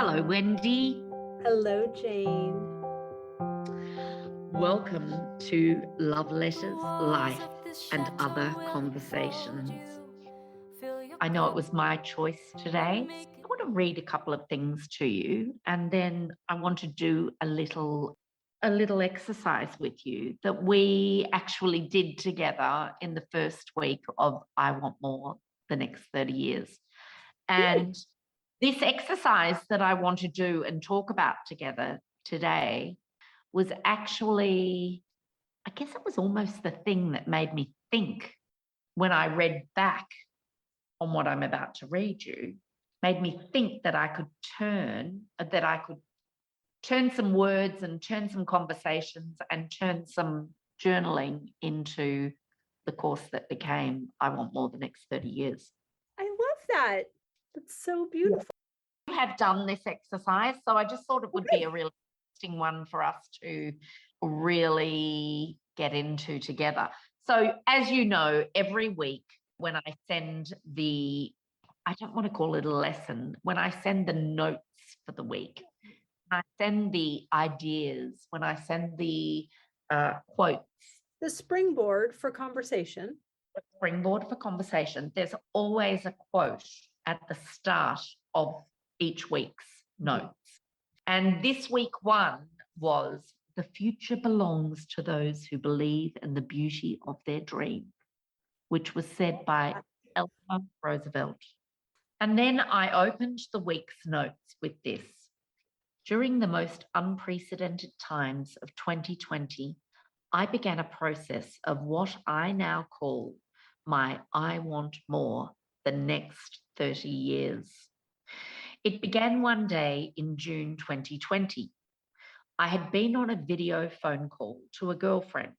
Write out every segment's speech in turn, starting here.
Hello, Wendy. Hello, Jane. Welcome to Love Letters, Life, and Other Conversations. I know it was my choice today. I want to read a couple of things to you, and then I want to do a little exercise with you that we actually did together in the first week of I Want More, the next 30 years. And this exercise that I want to do and talk about together today was actually, I guess it was almost the thing that made me think when I read back on what I'm about to read you, made me think that I could turn some words and turn some conversations and turn some journaling into the course that became I Want More the next 30 years. I love that. That's so beautiful. You have done this exercise, so I just thought it would be a really interesting one for us to really get into together. So as you know, every week when I send I don't want to call it a lesson, when I send the notes for the week, I send the ideas, when I send the quotes. The springboard for conversation. Springboard for conversation. There's always a quote at the start of each week's notes. And this week one was, "The future belongs to those who believe in the beauty of their dream," which was said by Eleanor Roosevelt. And then I opened the week's notes with this. "During the most unprecedented times of 2020, I began a process of what I now call my I Want More the next 30 years. It began one day in June 2020. I had been on a video phone call to a girlfriend.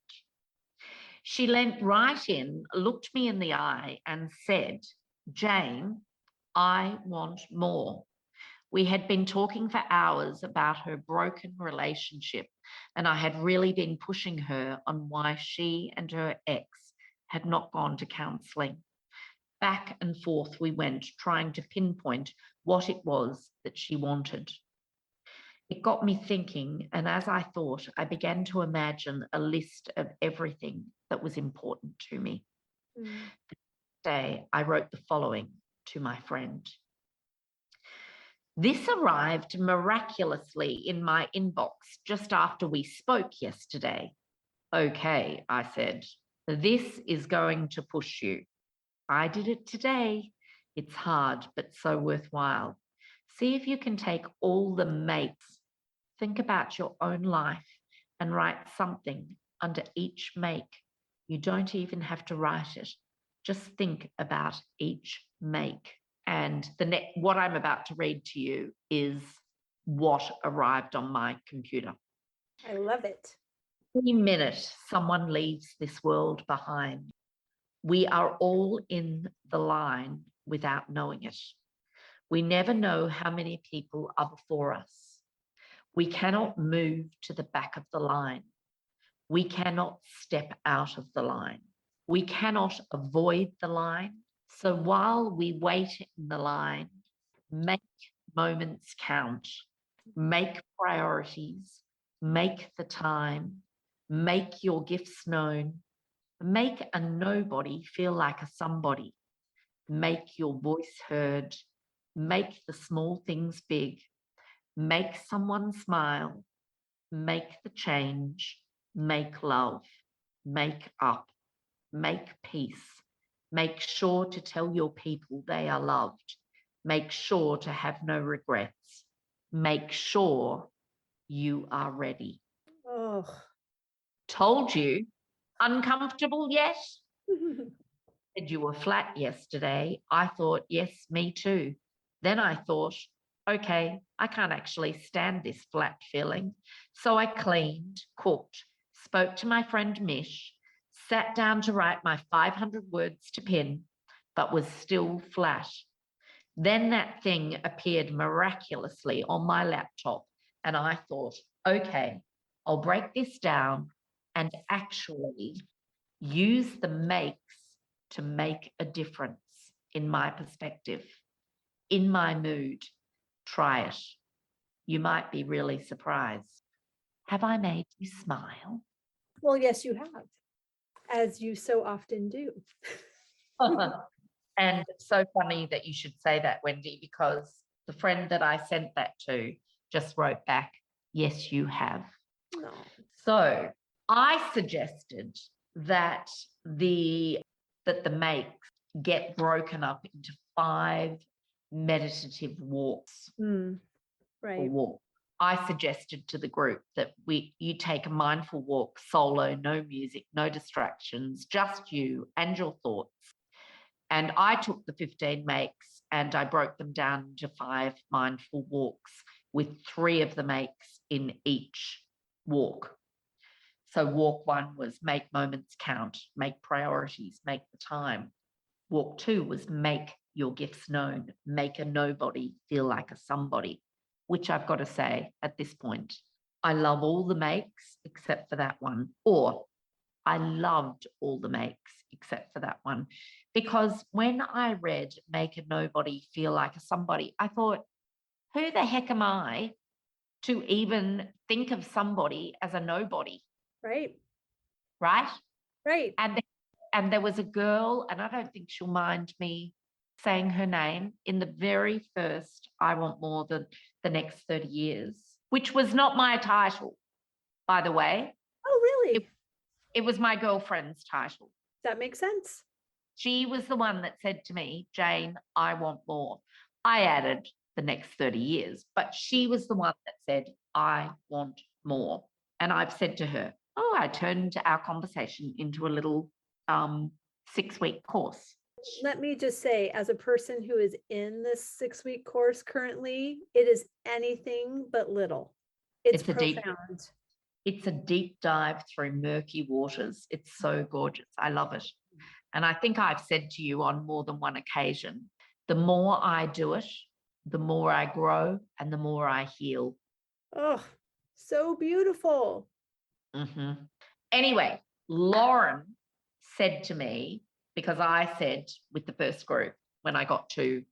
She leant right in, looked me in the eye and said, 'Jane, I want more.' We had been talking for hours about her broken relationship, and I had really been pushing her on why she and her ex had not gone to counselling. Back and forth we went, trying to pinpoint what it was that she wanted. It got me thinking, and as I thought, I began to imagine a list of everything that was important to me. The day, I wrote the following to my friend. This arrived miraculously in my inbox just after we spoke yesterday. Okay, I said, this is going to push you. I did it today. It's hard, but so worthwhile. See if you can take all the makes, think about your own life, and write something under each make. You don't even have to write it. Just think about each make." And what I'm about to read to you is what arrived on my computer. I love it. Every minute, someone leaves this world behind. We are all in the line without knowing it. We never know how many people are before us. We cannot move to the back of the line. We cannot step out of the line. We cannot avoid the line. So while we wait in the line, make moments count, make priorities, make the time, make your gifts known, make a nobody feel like a somebody, make your voice heard, make the small things big, make someone smile, make the change, make love, make up, make peace. Make sure to tell your people they are loved. Make sure to have no regrets. Make sure you are ready." Oh. Told you. Uncomfortable yet? Said you were flat yesterday. I thought, yes, me too. Then I thought, okay, I can't actually stand this flat feeling. So I cleaned, cooked, spoke to my friend Mish, sat down to write my 500 words to pin, but was still flat. Then that thing appeared miraculously on my laptop, and I thought, okay, I'll break this down and actually use the makes to make a difference in my perspective, in my mood. Try it. you might be really surprised. Have I made you smile? Well, yes, you have, as you so often do. And it's so funny that you should say that, Wendy, because the friend that I sent that to just wrote back, yes, you have. No. So I suggested that the makes get broken up into 5 meditative walks or Right. walk. I suggested to the group that you take a mindful walk solo, no music, no distractions, just you and your thoughts. And I took the 15 makes and I broke them down into 5 mindful walks with 3 of the makes in each walk. So walk 1 was make moments count, make priorities, make the time. Walk 2 was make your gifts known, make a nobody feel like a somebody, which I've got to say at this point, I love all the makes except for that one. Or I loved all the makes except for that one. Because when I read make a nobody feel like a somebody, I thought, who the heck am I to even think of somebody as a nobody? Right. Right? Right. And there was a girl, and I don't think she'll mind me saying her name, in the very first I Want More Than the Next 30 Years, which was not my title, by the way. Oh, really? It was my girlfriend's title. That makes sense. She was the one that said to me, Jane, I want more. I added the next 30 years, but she was the one that said, I want more. And I've said to her, oh, I turned our conversation into a little 6-week course. Let me just say, as a person who is in this 6-week course currently, it is anything but little. It's profound. It's a deep dive through murky waters. It's so gorgeous. I love it. And I think I've said to you on more than one occasion, the more I do it, the more I grow and the more I heal. Oh, so beautiful. Mm-hmm. Anyway, Lauren said to me, because I said with the first group, when I got to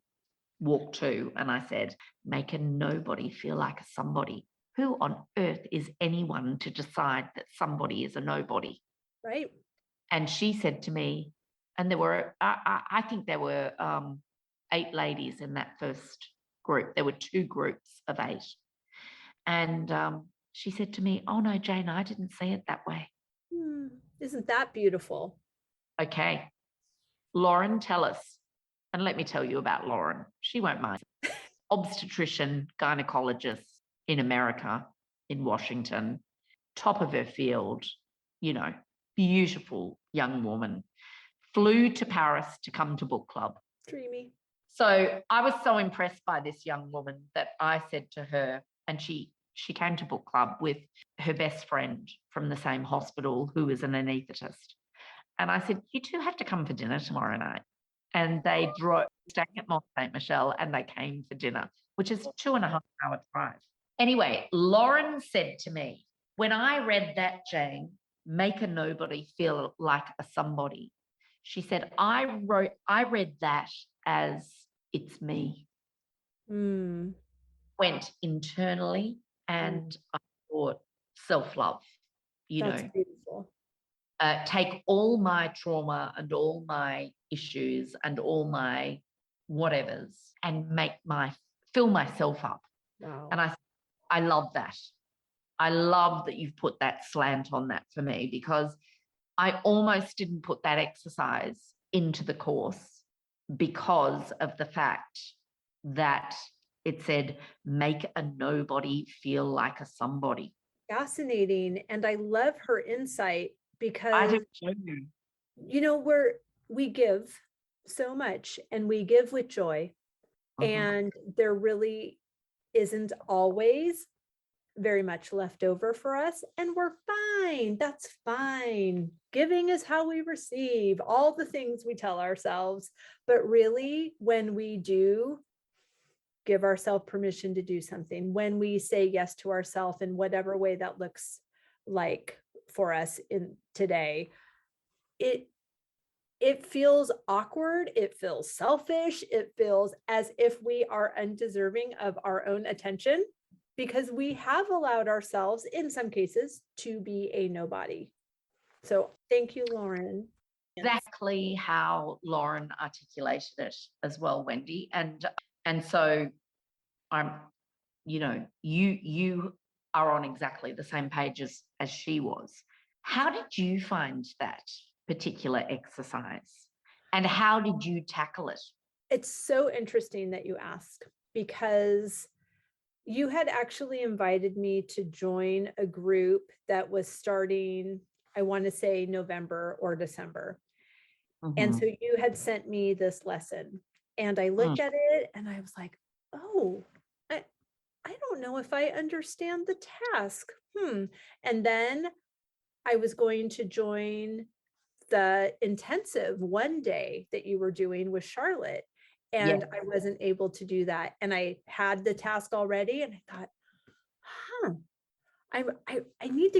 walk 2, and I said, make a nobody feel like a somebody. Who on earth is anyone to decide that somebody is a nobody? Right. And she said to me, and there were, I think there were 8 ladies in that first group. There were 2 groups of 8. And she said to me, oh no, Jane, I didn't see it that way. Isn't that beautiful? Okay. Lauren, tell us. And let me tell you about Lauren. She won't mind. Obstetrician, gynecologist in America, in Washington, top of her field, beautiful young woman, flew to Paris to come to book club. Dreamy. So I was so impressed by this young woman that I said to her, and she came to book club with her best friend from the same hospital who was an anaesthetist. And I said, you two have to come for dinner tomorrow night. And they drove, staying at Mont Saint Michel, and they came for dinner, which is 2.5-hour drive. Anyway, Lauren said to me, when I read that, Jane, make a nobody feel like a somebody, she said, I read that as it's me. Went internally, and I thought self-love, That's beautiful. Take all my trauma and all my issues and all my whatevers and fill myself up. Wow. And I love that. I love that you've put that slant on that for me, because I almost didn't put that exercise into the course because of the fact that it said, make a nobody feel like a somebody. Fascinating. And I love her insight, because I do too. We give so much, and we give with joy. And there really isn't always very much left over for us, and we're fine. That's fine. Giving is how we receive, all the things we tell ourselves. But really, when we do give ourselves permission to do something, when we say yes to ourselves in whatever way that looks like for us in today, it feels awkward, it feels selfish, it feels as if we are undeserving of our own attention. because we have allowed ourselves, in some cases, to be a nobody. So thank you, Lauren. Exactly how Lauren articulated it as well, Wendy. And so I'm, you are on exactly the same page as she was. How did you find that particular exercise? And how did you tackle it? It's so interesting that you ask, because you had actually invited me to join a group that was starting, I want to say November or December. And so you had sent me this lesson, and I looked at it and I was like, oh, I don't know if I understand the task. And then I was going to join the intensive one day that you were doing with Charlotte, and Yes. I wasn't able to do that. And I had the task already, and I thought, I need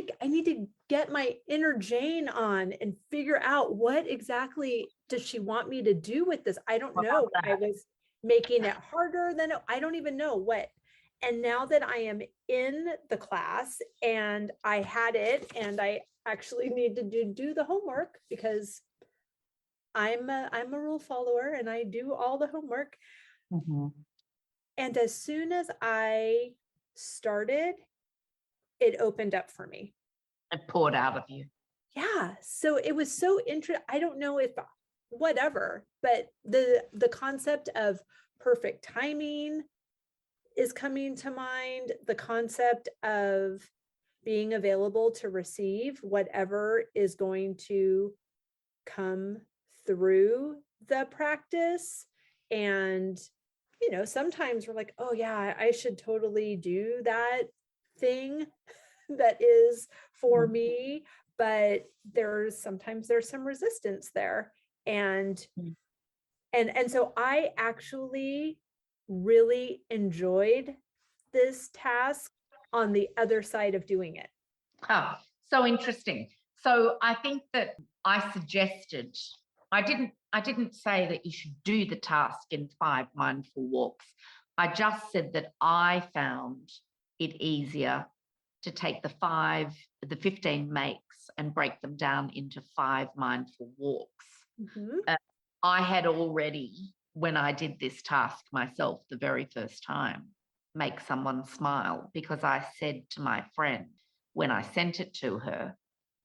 to get my inner Jane on and figure out what exactly does she want me to do with this. I don't know. I was making it harder than I don't even know what. And now that I am in the class and I had it, and I actually need to do the homework, because I'm a rule follower and I do all the homework. And as soon as I started, it opened up for me. It poured out of you. Yeah. So it was so interesting. I don't know if whatever, but the concept of perfect timing is coming to mind. The concept of being available to receive whatever is going to come through the practice. And, sometimes we're like, oh yeah, I should totally do that thing that is for me, but sometimes there's some resistance there. And so I actually really enjoyed this task on the other side of doing it. So interesting. So I think that I suggested, I didn't say that you should do the task in 5 mindful walks. I just said that I found it easier to take the 15 makes and break them down into 5 mindful walks. I had already, when I did this task myself the very first time, make someone smile, because I said to my friend, when I sent it to her,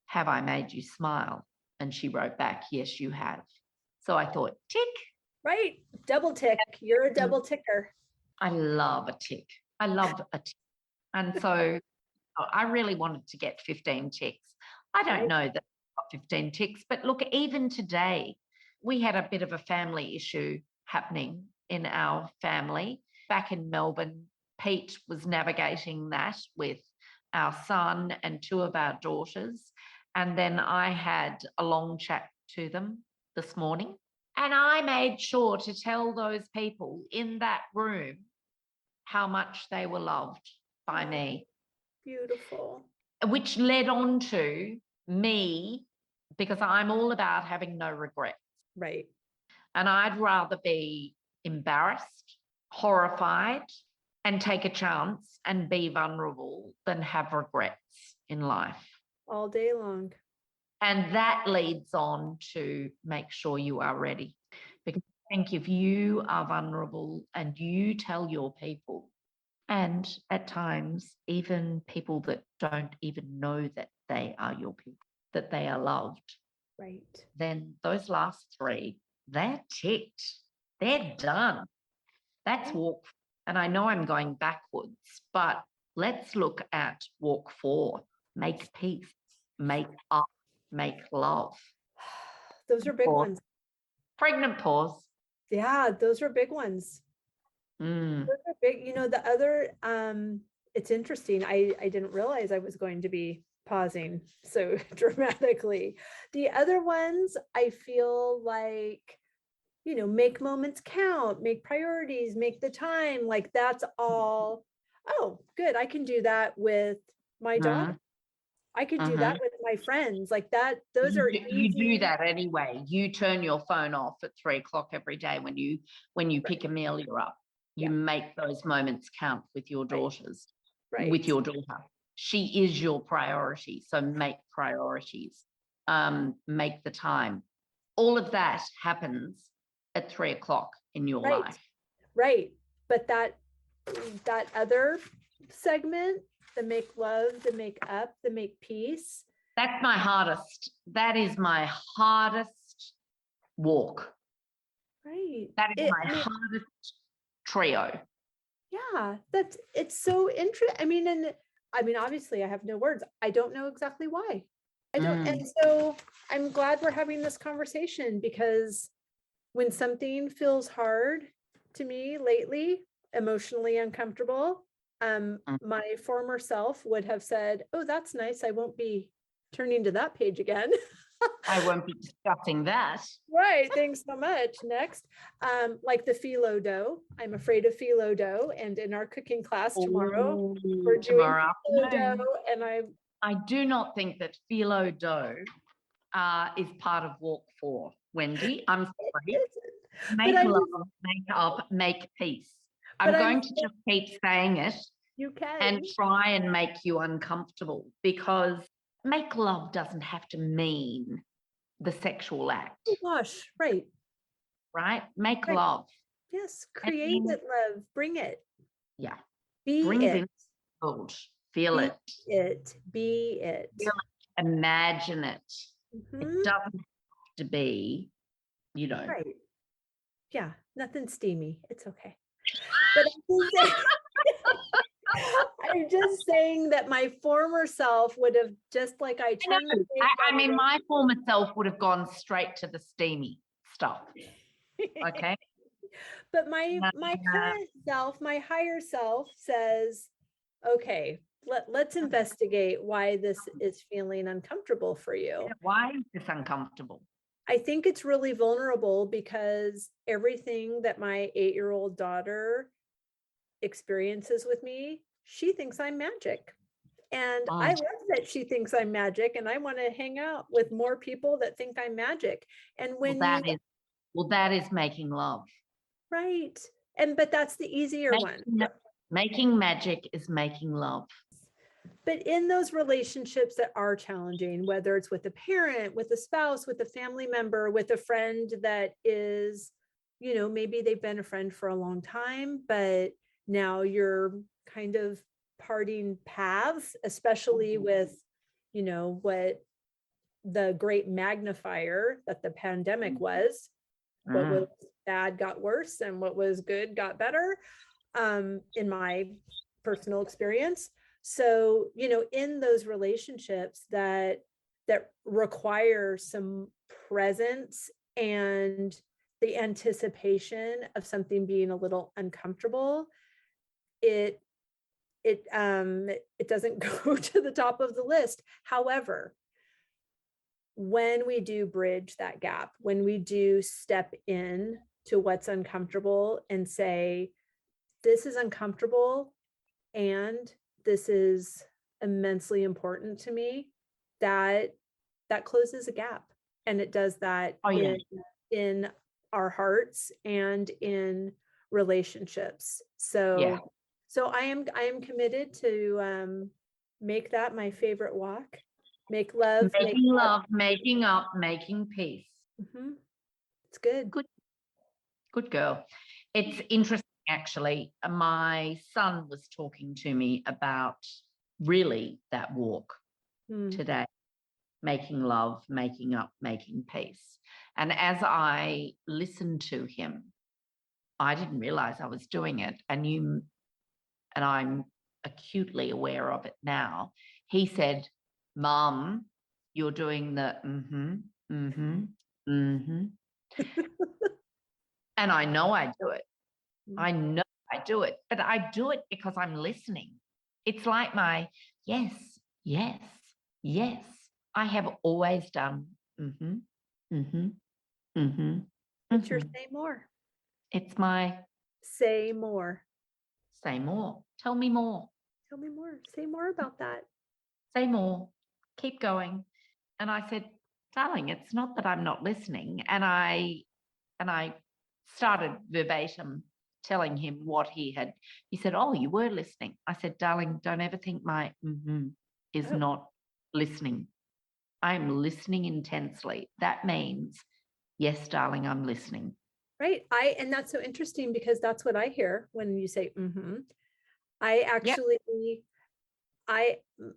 have I made you smile? And she wrote back, yes, you have. So I thought, tick. Right. Double tick. You're a double ticker. I love a tick. I love a tick. And so I really wanted to get 15 ticks. I don't know that I've got 15 ticks, but look, even today, we had a bit of a family issue happening in our family. Back in Melbourne, Pete was navigating that with our son and 2 of our daughters. And then I had a long chat to them this morning. And I made sure to tell those people in that room how much they were loved by me. Beautiful. Which led on to me, because I'm all about having no regrets. Right. And I'd rather be embarrassed, horrified, and take a chance and be vulnerable than have regrets in life. All day long. And that leads on to make sure you are ready. Because I think if you are vulnerable and you tell your people, and at times even people that don't even know that they are your people, that they are loved, right, then those last 3, they're ticked. They're done. That's walk. And I know I'm going backwards, but let's look at walk 4. Make peace, make up, make love. Those are big ones. Pregnant pause. Yeah, those are big ones. Those are big. The other, it's interesting. I didn't realize I was going to be pausing so dramatically. The other ones, I feel like, make moments count, make priorities, make the time. Like that's all. Oh, good. I can do that with my daughter. I could do that with my friends, like that. Those are easy. You do that anyway. You turn your phone off at 3 o'clock every day when you pick Amelia up. You make those moments count with your daughters. Right. with your daughter. She is your priority. So make priorities, make the time. All of that happens at 3 o'clock in your Right. life. Right. But that other segment, the make love, the make up, the make peace. That's my hardest. That is my hardest walk. Right. That is my hardest trio. Yeah, it's so interesting. I mean, obviously I have no words. I don't know exactly why. I don't. And so I'm glad we're having this conversation, because when something feels hard to me lately, emotionally uncomfortable, my former self would have said, "Oh, that's nice. I won't be turning to that page again." I won't be discussing that. Right. Thanks so much. Next, like the phyllo dough. I'm afraid of phyllo dough. And in our cooking class tomorrow, we're doing Tomorrow phyllo afternoon. dough. And I do not think that phyllo dough is part of walk 4, Wendy. I'm sorry. Make love, make up, make peace. I'm going to just keep saying it. You can. And try and make you uncomfortable, because make love doesn't have to mean the sexual act. Oh gosh, right. Right? Make Right. love. Yes, create it, love. Bring it. Yeah. Be Bring it. it in the world. Feel Be it. it. Be it. Feel it. Imagine it. It doesn't have to be, Right. Yeah, nothing steamy. It's okay. But I'm just saying that my former self would have, just like I turned. I mean, my former self would have gone straight to the steamy stuff. Okay. But my current self, my higher self says, okay, let's investigate why this is feeling uncomfortable for you. Why is this uncomfortable? I think it's really vulnerable, because everything that my 8-year-old daughter experiences with me, she thinks I'm magic. And I love that she thinks I'm magic, and I want to hang out with more people that think I'm magic. And when that is making love. Right. But that's the easier one. Making magic is making love. But in those relationships that are challenging, whether it's with a parent, with a spouse, with a family member, with a friend that is, maybe they've been a friend for a long time, but now you're kind of parting paths, especially with, what the great magnifier that the pandemic was. What was bad got worse, and what was good got better, in my personal experience. So, in those relationships that require some presence and the anticipation of something being a little uncomfortable, it doesn't go to the top of the list. However, when we do bridge that gap, when we do step in to what's uncomfortable and say, this is uncomfortable and this is immensely important to me, that closes a gap. And it does that in our hearts and in relationships. So I am committed to make that my favorite walk. Make love, making love, making up, making peace. It's good. Good girl. It's interesting, actually. My son was talking to me about really that walk today, making love, making up, making peace. And as I listened to him, I didn't realize I was doing it. And I'm acutely aware of it now. He said, Mom, you're doing the and I know I do it. I know I do it, but I do it because I'm listening. It's like my yes, yes, yes. I have always done It's your say more. It's my say more. Say more. Tell me more. Tell me more. Say more about that. Say more. Keep going. And I said, darling, it's not that I'm not listening. And I started verbatim telling him what he said, oh, you were listening. I said, darling, don't ever think my is not listening. I'm listening intensely. That means, yes, darling, I'm listening. Right. And that's so interesting because that's what I hear when you say, I actually,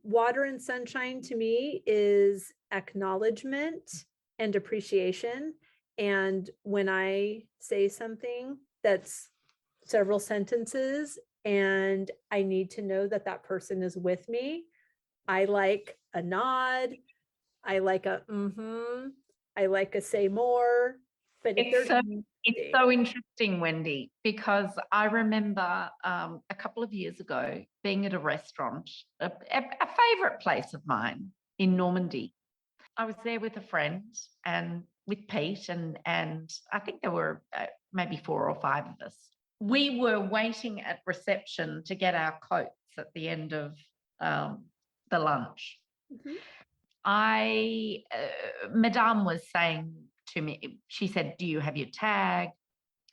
water and sunshine to me is acknowledgement and appreciation. And when I say something that's several sentences and I need to know that that person is with me, I like a nod. I like a I like a say more. But if it's so interesting, Wendy, because I remember a couple of years ago being at a restaurant, a favorite place of mine in Normandy. I was there with a friend and with Pete, and I think there were maybe 4 or 5 of us. We were waiting at reception to get our coats at the end of the lunch. Madame was saying to me, she said, do you have your tag?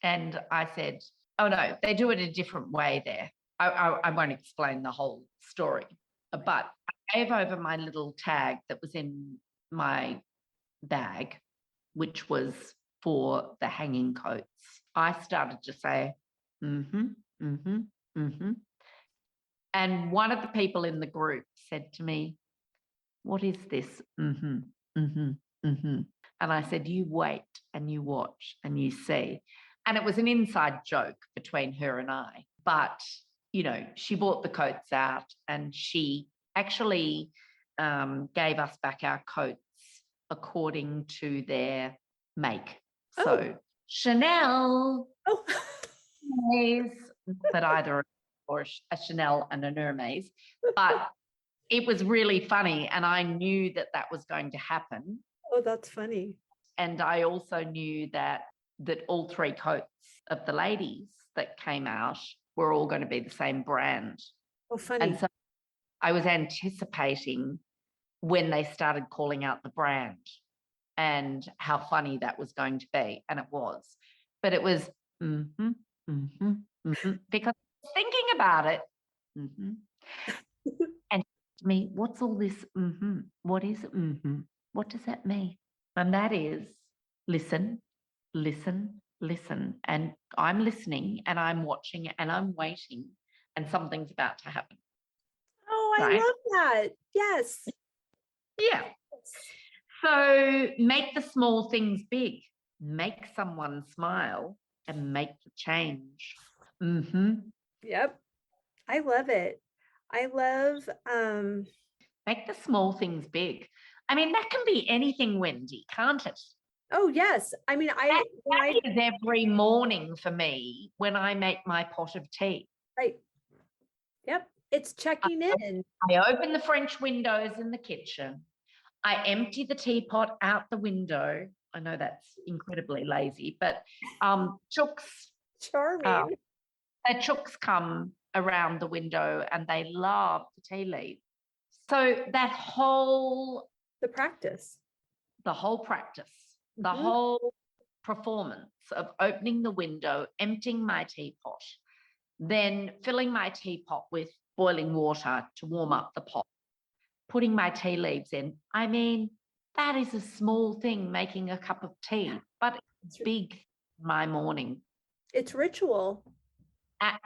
And I said, oh no, they do it a different way there. I won't explain the whole story, but I gave over my little tag that was in my bag, which was for the hanging coats. I started to say, and one of the people in the group said to me, what is this? And I said, you wait and you watch and you see. And it was an inside joke between her and I. But, you know, she bought the coats out and she actually gave us back our coats according to their make. So Chanel, but either or a Chanel and an Hermes. But it was really funny. And I knew that that was going to happen. Oh, that's funny. And I also knew that all 3 coats of the ladies that came out were all going to be the same brand. Oh, funny. And so I was anticipating when they started calling out the brand and how funny that was going to be. And it was. But it was because thinking about it. And to me, what's all this? What is it? What does that mean? And that is listen, listen, listen. And I'm listening and I'm watching and I'm waiting and something's about to happen. Oh, I love that. Yes. Yeah. So make the small things big. Make someone smile and make the change. Yep. I love it. I love make the small things big. I mean, that can be anything, Wendy, can't it? Oh, yes. I mean, that is every morning for me when I make my pot of tea. Right. Yep. It's checking in. I open the French windows in the kitchen. I empty the teapot out the window. I know that's incredibly lazy, but chooks. Charming. Chooks come around the window and they love the tea leaves. So that whole... The whole performance of opening the window, emptying my teapot, then filling my teapot with boiling water to warm up the pot, putting my tea leaves in. I mean, that is a small thing, making a cup of tea, but it's big in my morning. It's ritual.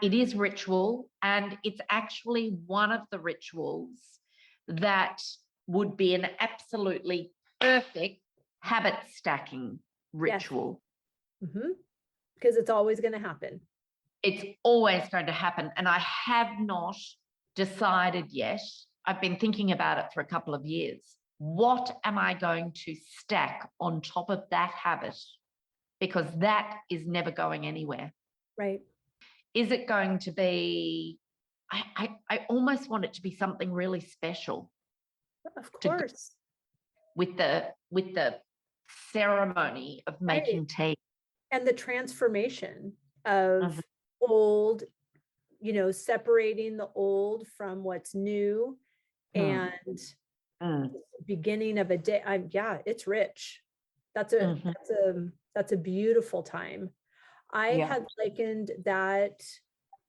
It is ritual, and it's actually one of the rituals that would be an absolutely perfect habit stacking ritual. Yes. Because it's always going to happen. It's always going to happen. And I have not decided yet. I've been thinking about it for a couple of years. What am I going to stack on top of that habit? Because that is never going anywhere. Right. Is it going to be, I almost want it to be something really special. Of course. With the ceremony of making tea. And the transformation of old, separating the old from what's new and beginning of a day. It's rich. That's a beautiful time. I Yeah. had likened that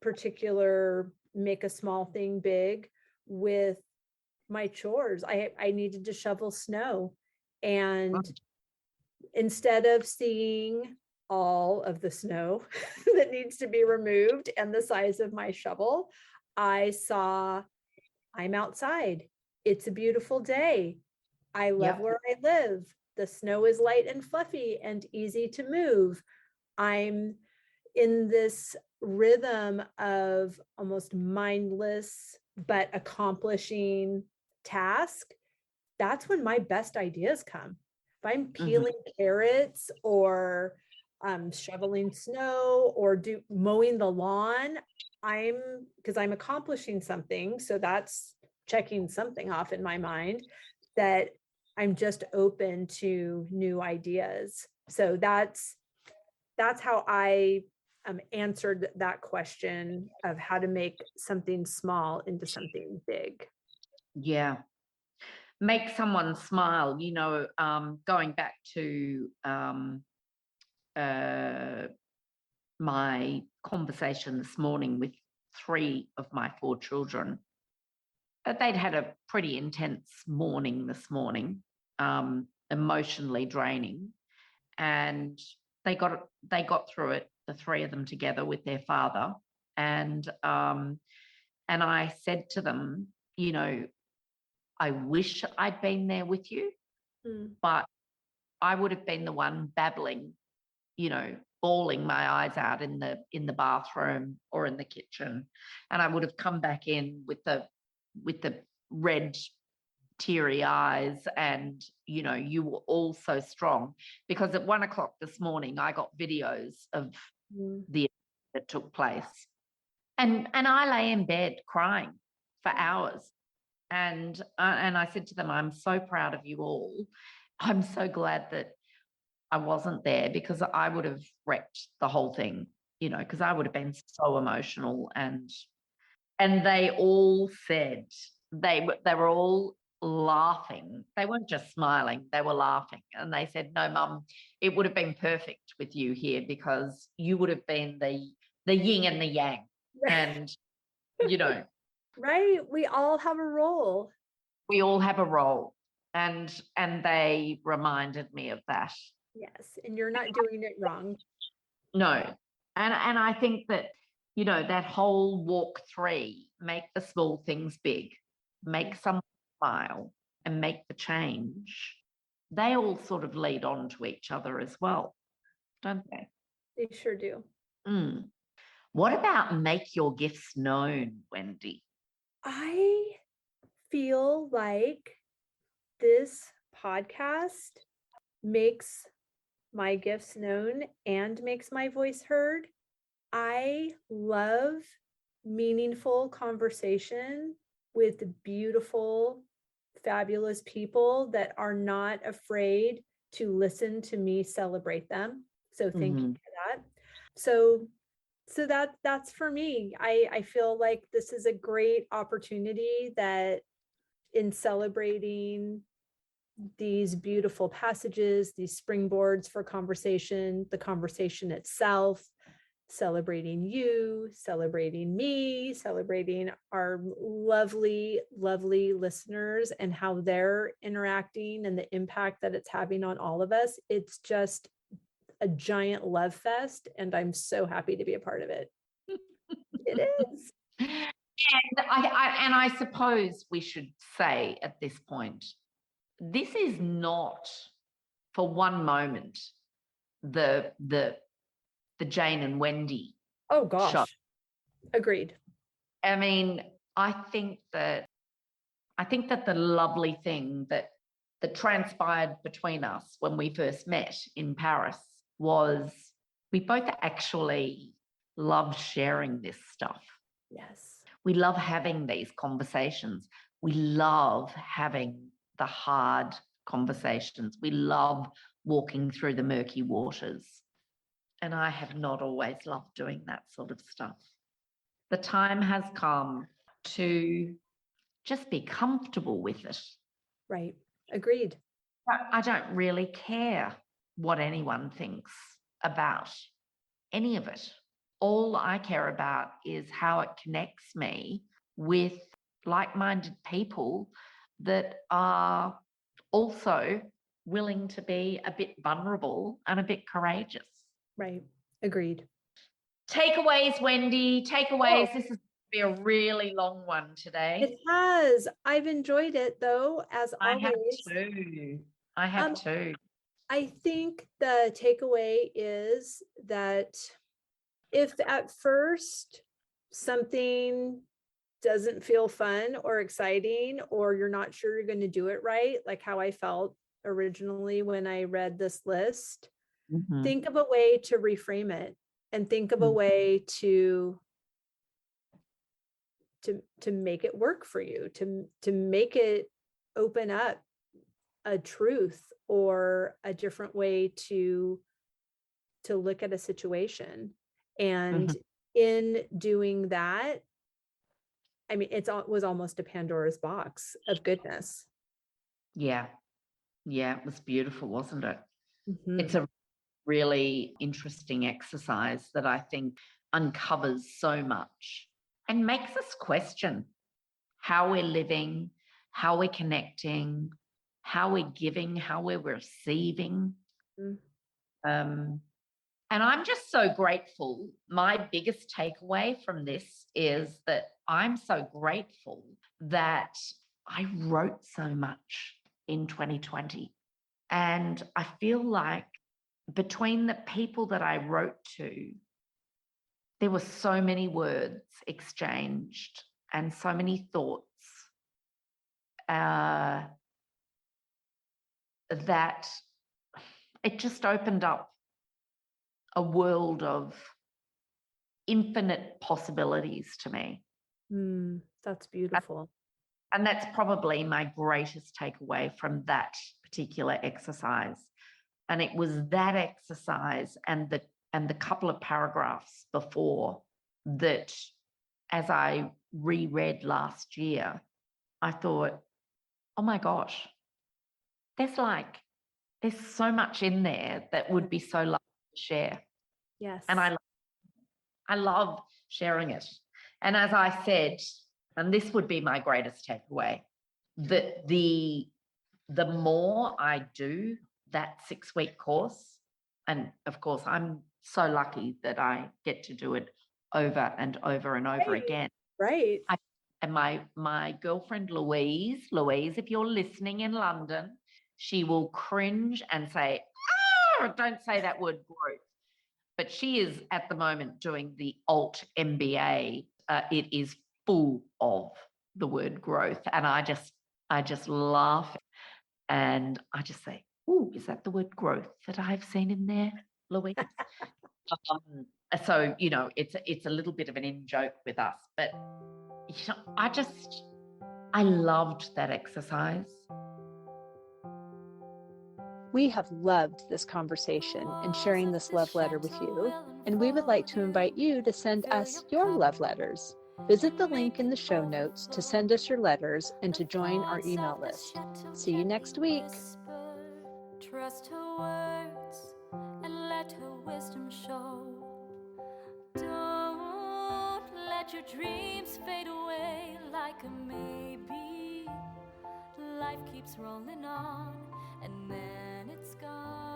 particular make a small thing big with my chores. I needed to shovel snow. And instead of seeing all of the snow that needs to be removed and the size of my shovel, I saw I'm outside. It's a beautiful day. I love Yep. where I live. The snow is light and fluffy and easy to move. I'm in this rhythm of almost mindless but accomplishing task. That's when my best ideas come. If I'm peeling carrots or shoveling snow or mowing the lawn, because I'm accomplishing something. So that's checking something off in my mind, that I'm just open to new ideas. So that's how I answered that question of how to make something small into something big. Yeah. Make someone smile, going back to my conversation this morning with 3 of my 4 children. They'd had a pretty intense morning this morning, emotionally draining, and they got through it, the 3 of them together with their father. And I said to them, I wish I'd been there with you, but I would have been the one babbling, bawling my eyes out in the bathroom or in the kitchen, and I would have come back in with the red teary eyes, and you were all so strong, because at 1 o'clock this morning I got videos of the that took place, and I lay in bed crying for hours, and I said to them, I'm so proud of you all. I'm so glad that I wasn't there, because I would have wrecked the whole thing, because I would have been so emotional. And they all said, they were all laughing. They weren't just smiling, they were laughing. And they said, no, Mum, it would have been perfect with you here, because you would have been the yin and the yang. And, Right. We all have a role. we all have a role. And they reminded me of that. Yes. And you're not doing it wrong. No. And I think that, that whole walk 3, make the small things big, make someone smile, and make the change. They all sort of lead on to each other as well, don't they? They sure do. What about make your gifts known, Wendy? I feel like this podcast makes my gifts known and makes my voice heard. I love meaningful conversation with beautiful, fabulous people that are not afraid to listen to me celebrate them. So thank you for that. So that's for me. I feel like this is a great opportunity that in celebrating these beautiful passages, these springboards for conversation, the conversation itself, celebrating you, celebrating me, celebrating our lovely, lovely listeners and how they're interacting and the impact that it's having on all of us. It's just a giant love fest, and I'm so happy to be a part of it. It is. And I suppose we should say at this point, this is not for one moment the Jane and Wendy. Oh gosh. Show. Agreed. I mean, I think that the lovely thing that transpired between us when we first met in Paris was we both actually love sharing this stuff. Yes. We love having these conversations. We love having the hard conversations. We love walking through the murky waters. And I have not always loved doing that sort of stuff. The time has come to just be comfortable with it. Right. Agreed. I don't really care what anyone thinks about any of it. All I care about is how it connects me with like-minded people that are also willing to be a bit vulnerable and a bit courageous. Right. Agreed. Takeaways, Wendy, takeaways. Oh. This is going to be a really long one today. It has. I've enjoyed it though, as I have always. too. I have too. I think the takeaway is that if at first something doesn't feel fun or exciting, or you're not sure you're going to do it right, like how I felt originally when I read this list, Mhm. think of a way to reframe it and think of a way to make it work for you, to make it open up a truth or a different way to look at a situation. And Mhm. in doing that, I mean, it was almost a Pandora's box of goodness. Yeah. Yeah, it was beautiful, wasn't it? Mhm. It's a really interesting exercise that I think uncovers so much and makes us question how we're living, how we're connecting, how we're giving, how we're receiving. Mm. And I'm just so grateful. My biggest takeaway from this is that I'm so grateful that I wrote so much in 2020. And I feel like between the people that I wrote to, there were so many words exchanged and so many thoughts that it just opened up a world of infinite possibilities to me. That's beautiful. And that's probably my greatest takeaway from that particular exercise. And it was that exercise and the couple of paragraphs before that, as I reread last year, I thought, oh my gosh, there's so much in there that would be so lovely to share. Yes. And I love sharing it. And as I said, and this would be my greatest takeaway, that the more I do that 6-week course, and of course, I'm so lucky that I get to do it over and over and over again. Right. And my girlfriend Louise, if you're listening in London, she will cringe and say, "Oh, don't say that word growth." But she is at the moment doing the alt MBA. It is full of the word growth, and I just laugh and I just say, "Oh, is that the word growth that I've seen in there, Louise?" So it's a little bit of an in joke with us, but I loved that exercise. We have loved this conversation and sharing this love letter with you, and we would like to invite you to send us your love letters. Visit the link in the show notes to send us your letters and to join our email list. See you next week. Trust her words and let her wisdom show. Don't let your dreams fade away like a maybe. Life keeps rolling on and then it's gone.